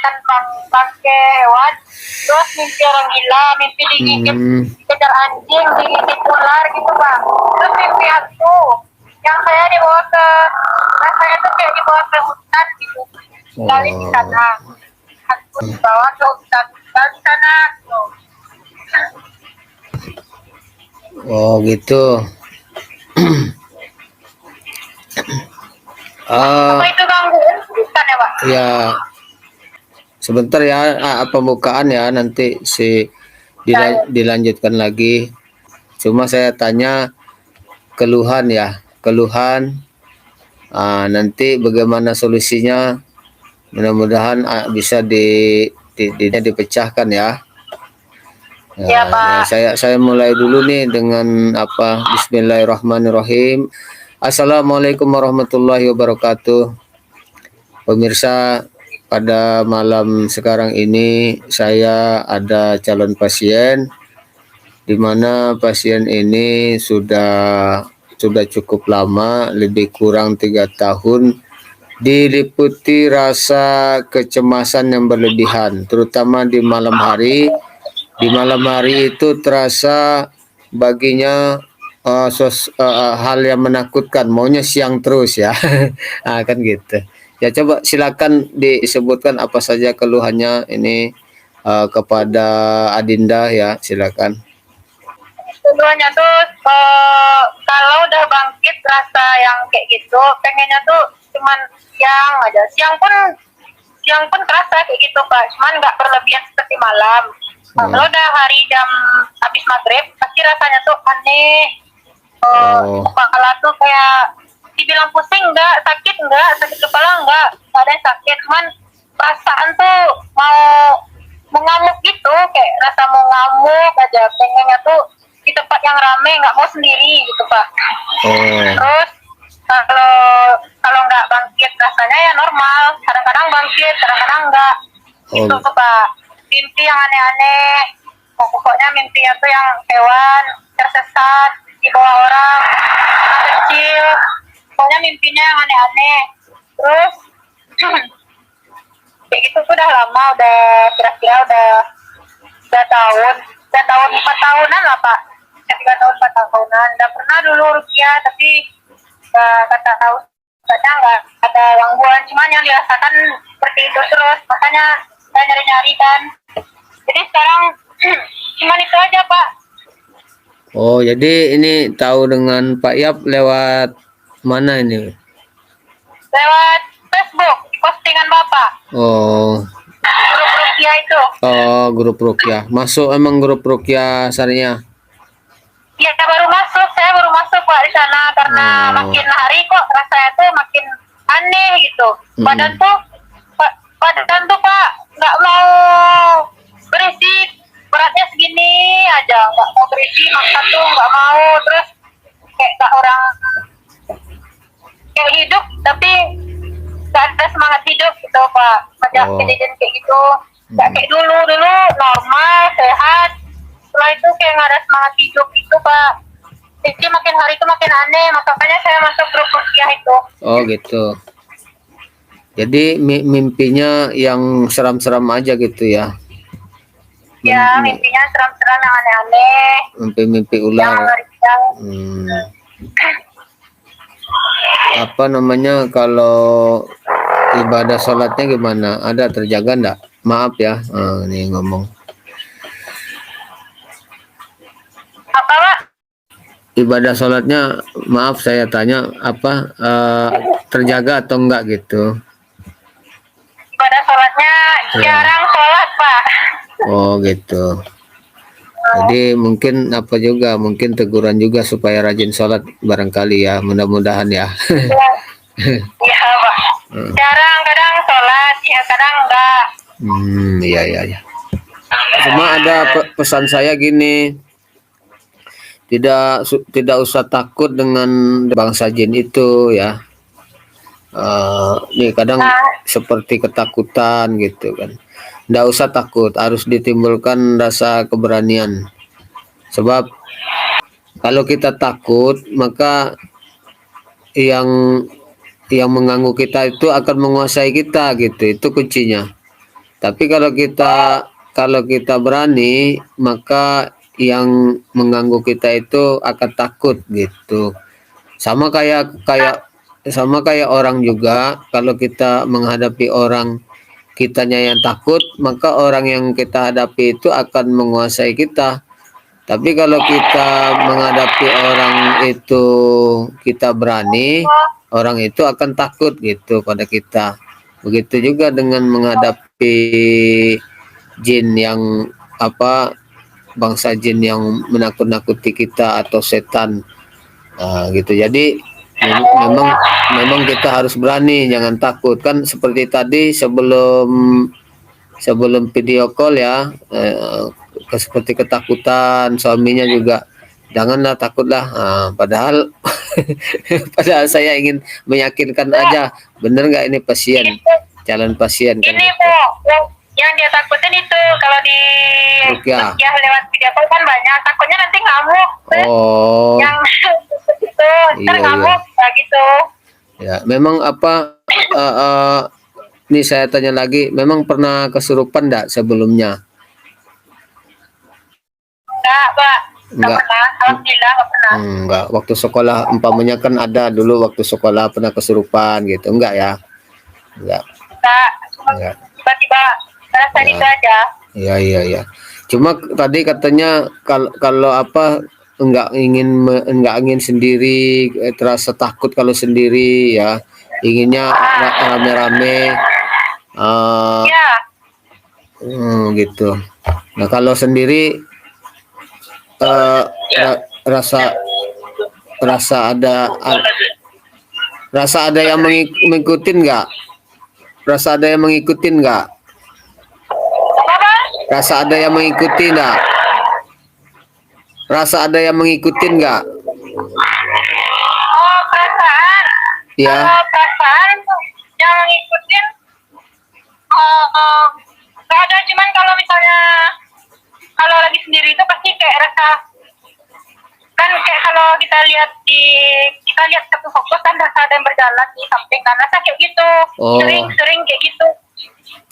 makan bangke hewan, terus mimpi orang gila, mimpi digigit, dikejar anjing, digigit ular gitu Pak. Terus mimpi hantu, yang saya dibawa ke, saya tuh kayak dibawa ke hutan gitu, kali di sana, hantu dibawa ke hutan di sana. Gitu. Oh gitu. Apa itu gangguan bukan ya Pak? Ya, sebentar ya pembukaan ya, nanti dilanjutkan lagi. Cuma saya tanya keluhan ya, keluhan. Nanti bagaimana solusinya? Mudah-mudahan bisa dipecahkan ya. Ya, Pak. Saya mulai dulu nih dengan Bismillahirrahmanirrahim. Assalamualaikum warahmatullahi wabarakatuh. Pemirsa, pada malam sekarang ini saya ada calon pasien, di mana pasien ini sudah cukup lama, lebih kurang 3 tahun, diliputi rasa kecemasan yang berlebihan, terutama di malam hari. Di malam hari itu terasa baginya hal yang menakutkan, maunya siang terus ya. Kan gitu. Ya, coba silakan disebutkan apa saja keluhannya ini kepada Adinda ya, silakan. Keluhannya tuh kalau udah bangkit rasa yang kayak gitu, pengennya tuh cuman siang aja. Siang pun kerasa kayak gitu Pak, cuman nggak berlebihan seperti malam. Kalau udah hari jam habis maghrib, pasti rasanya tuh aneh. Kepala tuh kayak dibilang pusing enggak, sakit kepala enggak ada yang sakit, cuman perasaan tuh mau mengamuk gitu, kayak rasa mau ngamuk aja, pengennya tuh di tempat yang rame, nggak mau sendiri gitu Pak. Terus kalau nggak bangkit rasanya ya normal, kadang-kadang bangkit, kadang-kadang enggak gitu Pak. Mimpi yang aneh-aneh, pokoknya mimpinya tuh yang hewan tersesat di bawah orang kecil, pokoknya mimpinya yang aneh-aneh. Terus kayak gitu tuh udah lama, udah kira-kira udah 3 tahun 4 tahunan lah Pak, 3 tahun 4 tahunan. Udah pernah dulu rupiah, tapi kata tahu katanya nggak ada gangguan, cuman yang dirasakan seperti itu terus, makanya saya nyari-nyari kan. Jadi sekarang cuman itu aja Pak. Oh, jadi ini tahu dengan Pak Yap lewat mana ini? Lewat Facebook, postingan Bapak. Oh. Grup Rukiah itu. Oh, grup Rukiah. Masuk emang grup Rukiah Syariah? Iya, saya baru masuk Pak di sana, karena makin hari kok rasanya tuh makin aneh gitu. Badan tuh Pak nggak mau berisi, beratnya segini aja, nggak mau berisi, makan tuh nggak mau, terus kayak gak orang kayak hidup tapi gak ada semangat hidup gitu Pak. Banyak kejadian kayak gitu, gak kayak dulu normal sehat, setelah itu kayak gak ada semangat hidup gitu Pak. Jadi makin hari itu makin aneh, makanya saya masuk grup Rukiah itu. Oh gitu. Jadi mimpinya yang seram-seram aja gitu ya? Ya, mimpinya seram-seram yang aneh-aneh. Mimpi ular. Apa namanya, kalau ibadah sholatnya gimana? Ada terjaga enggak? Maaf ya, nih ngomong. Apa Pak? Ibadah sholatnya, maaf saya tanya, apa terjaga atau enggak gitu? Ibadah sholatnya jarang sholat Pak. Oh gitu. Jadi mungkin mungkin teguran juga supaya rajin sholat barangkali ya, mudah-mudahan ya. Iya Pak. Jarang, kadang sholat, ya kadang enggak. Iya. Cuma ada pesan saya gini, tidak usah takut dengan bangsa jin itu ya. Nih kadang seperti ketakutan gitu kan. Nggak usah takut, harus ditimbulkan rasa keberanian. Sebab kalau kita takut, maka yang mengganggu kita itu akan menguasai kita gitu. Itu kuncinya. Tapi kalau kita berani, maka yang mengganggu kita itu akan takut gitu. Sama kayak orang juga, kalau kita menghadapi orang kitanya yang takut, maka orang yang kita hadapi itu akan menguasai kita. Tapi kalau kita menghadapi orang itu kita berani, orang itu akan takut gitu pada kita. Begitu juga dengan menghadapi jin yang bangsa jin yang menakut-nakuti kita atau setan. Gitu. Jadi memang kita harus berani, jangan takut. Kan seperti tadi sebelum video call ya, seperti ketakutan suaminya juga, janganlah takutlah. Padahal padahal saya ingin meyakinkan aja, bener nggak ini pasien, calon pasien kan Ini gitu. yang dia takutin itu kalau di Rukyah. Rukyah lewat video call kan banyak, takutnya nanti ngamuk. Oh, Yang itu ntar iya. ngamuk gitu. Ya, memang ini saya tanya lagi, memang pernah kesurupan enggak sebelumnya? Enggak, Pak. Enggak Enggak. pernah. Alhamdulillah enggak pernah. Enggak. Waktu sekolah umpamanya kan ada dulu waktu sekolah pernah kesurupan gitu. Enggak ya? Enggak. Enggak. Cuma Enggak. tiba-tiba perasaan Ya. itu aja. Iya. Cuma tadi katanya kalau enggak ingin sendiri, terasa takut kalau sendiri ya. Inginnya rame-rame. Ya. Gitu. Nah, kalau sendiri rasa ada yang mengikutin nggak? Rasa ada yang mengikutin nggak? Apa? Rasa ada yang mengikuti nggak? Rasa ada yang mengikutin nggak? Oh, perasaan. Ya. Kalau perasaan yang ngikutin nggak ada, cuman kalau misalnya kalau lagi sendiri itu pasti kayak rasa, kan kayak kalau kita lihat satu fokus kan rasa ada yang berjalan di samping kan, rasa kayak gitu. Oh. Sering kayak gitu.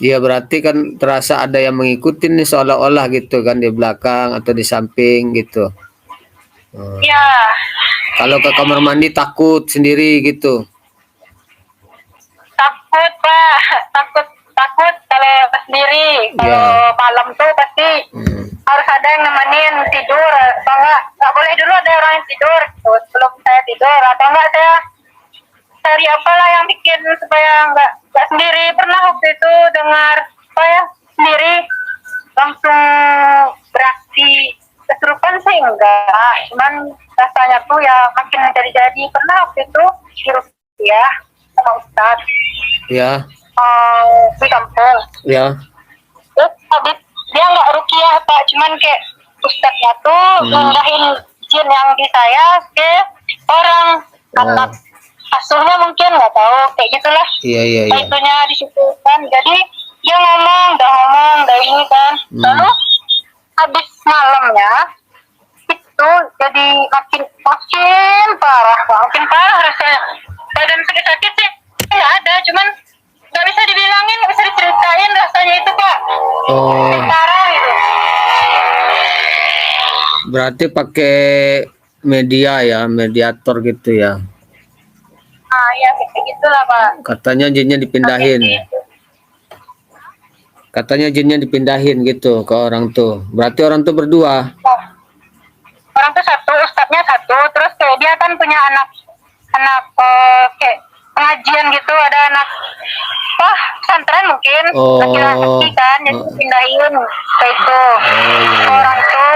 Iya, berarti kan terasa ada yang mengikuti nih seolah-olah gitu kan, di belakang atau di samping gitu. Ya. Kalau ke kamar mandi takut sendiri gitu. Takut, Pak. Takut kalau sendiri. Kalau malam tuh pasti harus ada yang nemenin tidur, atau nggak boleh dulu ada orang yang tidur tuh, sebelum saya tidur, atau enggak saya cari apalah yang bikin supaya nggak sendiri. Pernah waktu itu dengar saya sendiri langsung beraksi kesurupan sih enggak, cuman rasanya tuh ya makin jadi pernah waktu itu di Rukyah sama Ustadz Ya. di kampung. Ya. Terus habis dia nggak rukiah Pak, cuman kayak Ustadznya tuh mindahin jin yang di saya ke orang anak asuhnya, mungkin nggak tahu kayak gitulah. Iya. Itunya di situ kan, jadi dia ngomong dah ini kan. Lalu habis malamnya itu jadi makin parah Pak, makin parah rasanya. Badan sakit sih nggak ada, cuman nggak bisa dibilangin, nggak bisa diceritain rasanya itu Pak. Oh, Parah gitu. berarti pakai media ya, mediator gitu ya. Ya kayak gitulah Pak. Katanya jinnya dipindahin. Katanya jinnya dipindahin gitu ke orang tuh. Berarti orang tuh berdua. Orang tuh satu, Ustadznya satu, terus kayak dia kan punya anak kayak pengajian gitu, ada anak pesantren mungkin, laki-laki kan, jadi pindahin ke itu orang itu.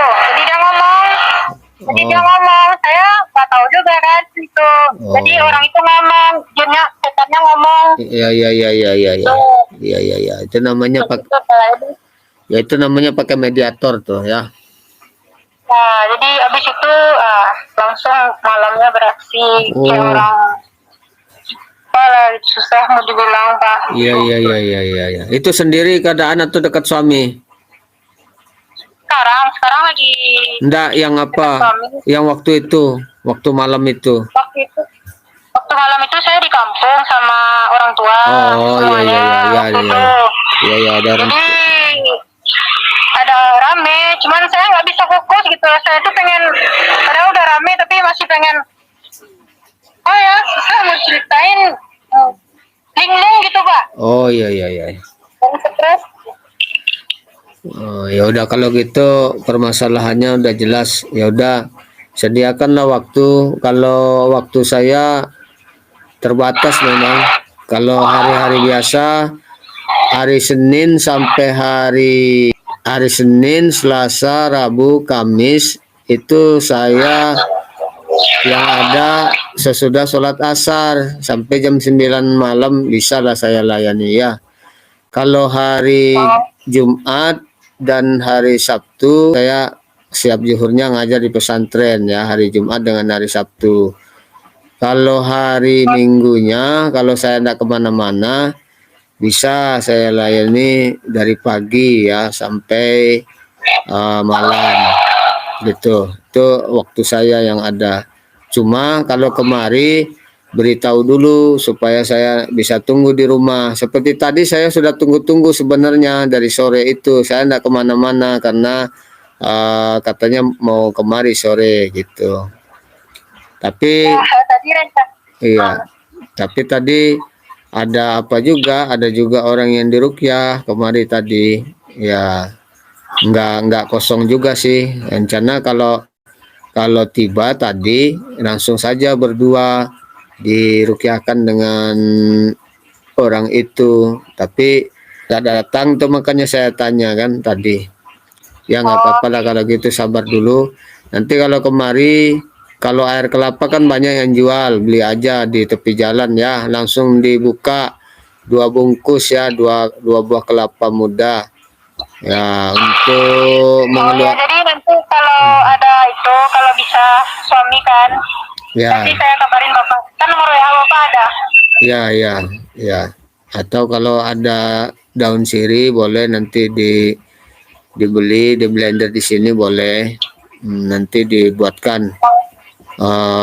Jadi dia ngomong, saya nggak tahu juga kan itu. Jadi orang itu ngomong, jinnya, setannya ngomong. Iya. Itu namanya itu namanya pakai mediator tuh ya. Nah, jadi abis itu langsung malamnya beraksi kayak orang susah mau dibilang Pak. Iya. Itu sendiri keadaan atau dekat suami? Sekarang lagi. Enggak, yang apa? Yang waktu malam itu. Waktu malam itu saya di kampung sama orang tua. Oh, iya. Iya, ya ada Jadi ada rame, cuman saya nggak bisa fokus gitu. Saya tuh pengen, padahal udah rame tapi masih pengen, oh ya, saya mau ceritain linglung gitu Pak. Oh, iya, iya, iya. Dan stres. Oh, ya udah kalau gitu permasalahannya udah jelas. Ya udah sediakanlah waktu. Kalau waktu saya terbatas memang. Kalau hari-hari biasa, hari Senin sampai hari Senin, Selasa, Rabu, Kamis itu saya yang ada sesudah sholat asar sampai jam 9 malam bisa lah saya layani ya. Kalau hari Jumat dan hari Sabtu saya siap zuhurnya ngajar di pesantren ya, hari Jumat dengan hari Sabtu. Kalau hari Minggunya, kalau saya tidak kemana-mana, bisa saya layani dari pagi ya sampai malam gitu. Itu waktu saya yang ada. Cuma kalau kemari beritahu dulu supaya saya bisa tunggu di rumah. Seperti tadi saya sudah tunggu-tunggu sebenarnya dari sore itu. Saya tidak kemana-mana karena katanya mau kemari sore gitu. Tapi Ya, tadi rencana. iya, tapi tadi ada apa juga? Ada juga orang yang diruqyah kemari tadi. Ya, nggak kosong juga sih. Rencana kalau kalau tiba tadi langsung saja berdua diruqyahkan dengan orang itu. Tapi nggak datang tuh makanya saya tanya kan tadi. Ya nggak apa-apa lah kalau gitu sabar dulu. Nanti kalau kemari kalau air kelapa kan banyak yang jual, beli aja di tepi jalan ya, langsung dibuka 2 bungkus ya, dua buah kelapa muda ya untuk Oh ya, mengeluarkan jadi nanti kalau ada itu, kalau bisa suami kan, nanti ya saya kabarin Bapak. Kan nomor WA Bapak ada. ya ya ya. Atau kalau ada daun sirih boleh nanti dibeli di blender di sini boleh. Nanti dibuatkan.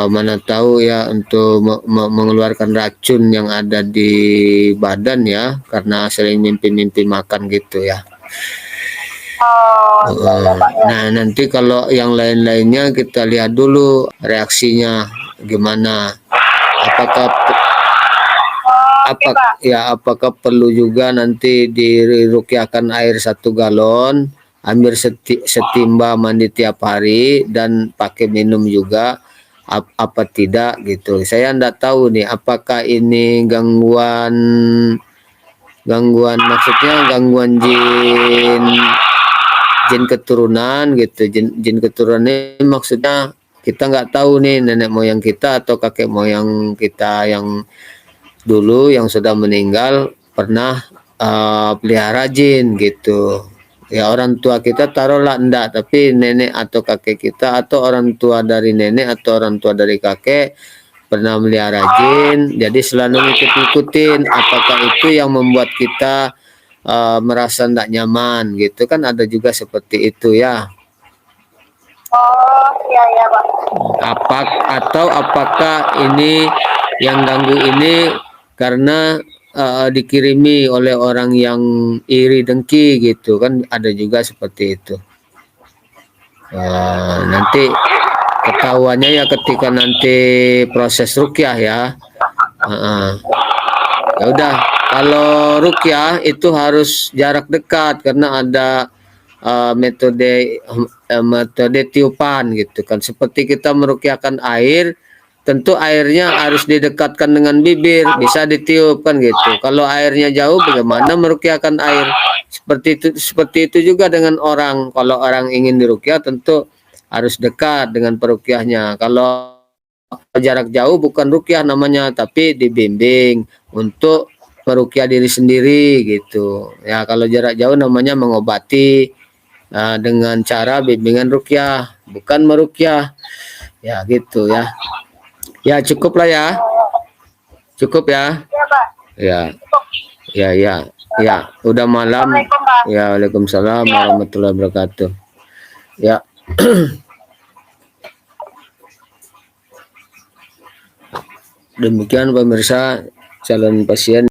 Mana tahu ya untuk mengeluarkan racun yang ada di badan ya karena sering mimpi-mimpi makan gitu ya. Oh iya Pak ya. Nah nanti kalau yang lain-lainnya kita lihat dulu reaksinya gimana. Apakah Oke Pak. apakah perlu juga nanti diruqyahkan air 1 galon, ambil setimba mandi tiap hari dan pakai minum juga apa tidak gitu. Saya enggak tahu nih apakah ini gangguan maksudnya gangguan jin keturunan gitu. Jin keturunan ini maksudnya kita nggak tahu nih nenek moyang kita atau kakek moyang kita yang dulu yang sudah meninggal pernah pelihara jin gitu. Ya orang tua kita taruhlah enggak, tapi nenek atau kakek kita atau orang tua dari nenek atau orang tua dari kakek pernah melihara jin, jadi selalu ngikut-ngikutin. Apakah itu yang membuat kita merasa tidak nyaman gitu kan, ada juga seperti itu ya. Oh iya iya Pak. Apakah ini yang ganggu ini karena dikirimi oleh orang yang iri dengki gitu kan, ada juga seperti itu. Nanti ketahuannya ya ketika nanti proses ruqyah ya. Ya udah, kalau ruqyah itu harus jarak dekat karena ada metode tiupan gitu kan. Seperti kita meruqyahkan air, tentu airnya harus didekatkan dengan bibir, bisa ditiup kan gitu. Kalau airnya jauh bagaimana meruqyahkan air? Seperti itu juga dengan orang. Kalau orang ingin diruqyah tentu harus dekat dengan peruqyahnya. Kalau jarak jauh bukan ruqyah namanya, tapi dibimbing untuk meruqyah diri sendiri gitu. Ya kalau jarak jauh namanya mengobati dengan cara bimbingan ruqyah, bukan meruqyah. Ya gitu ya. Ya cukup lah ya. Cukup ya. Iya Pak. Ya. Ya ya. Ya, udah malam. Assalamualaikum Pak. Ya, waalaikumsalam warahmatullahi wabarakatuh. Ya. Demikian pemirsa calon pasien